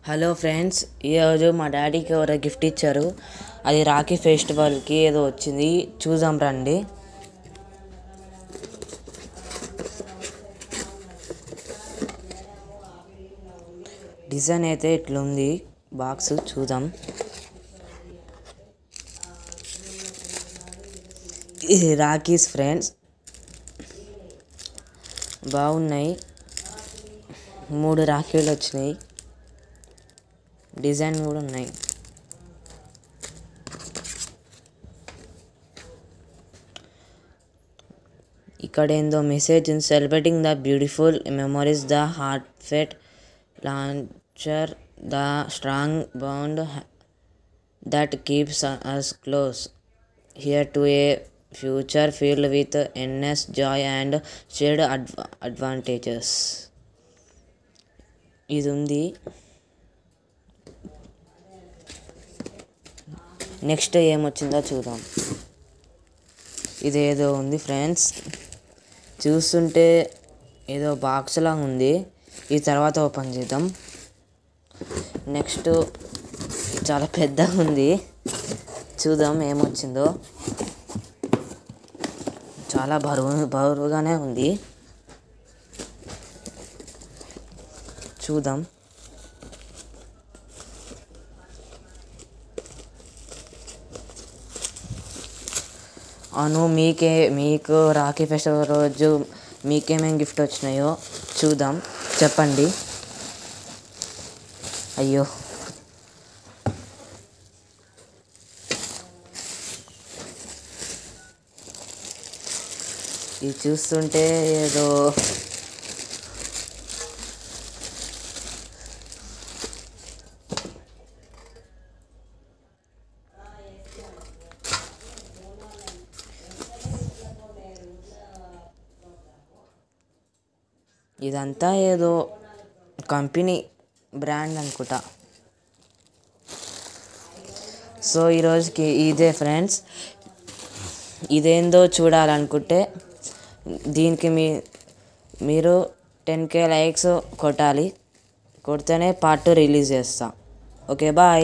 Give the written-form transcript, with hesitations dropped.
Hello friends, ఈరోజు మా డాడీకి ఎవరో గిఫ్ట్ ఇచ్చారు. అది రాఖీ ఫెస్టివల్కి ఏదో వచ్చింది, చూద్దాం రండి. డిజైన్ అయితే ఇట్లుంది, బాక్స్ చూద్దాం. ఇది రాఖీస్ ఫ్రెండ్స్, బాగున్నాయి. 3 రాఖీలు వచ్చినాయి, డిజైన్ కూడా ఉన్నాయి. ఇక్కడ ఏందో message, celebrating the beautiful memories, the heart felt laughter, the strong bond that keeps us close, here to a future filled with endless joy and shared advantages. ఇది ఉంది. నెక్స్ట్ ఏమొచ్చిందో చూద్దాం. ఇదేదో ఉంది ఫ్రెండ్స్, చూస్తుంటే ఏదో బాక్స్ లాగా ఉంది. ఈ తర్వాత ఓపెన్ చేద్దాం. నెక్స్ట్ చాలా పెద్దగా ఉంది, చూద్దాం ఏమొచ్చిందో. చాలా బరువుగానే ఉంది, చూద్దాం. అవును, మీకు రాఖీ ఫెస్టివల్ రోజు మీకేమేం గిఫ్ట్ వచ్చినాయో చూద్దాం, చెప్పండి. అయ్యో, ఇది చూస్తుంటే ఏదో ఇదంతా ఏదో కంపెనీ బ్రాండ్ అనుకుంటా. సో ఈరోజుకి ఇదే ఫ్రెండ్స్. ఇదేందో చూడాలనుకుంటే దీనికి మీరు 10K లైక్స్ కొట్టాలి. కొడితేనే పార్ట్ 2 రిలీజ్ చేస్తా. Okay, bye.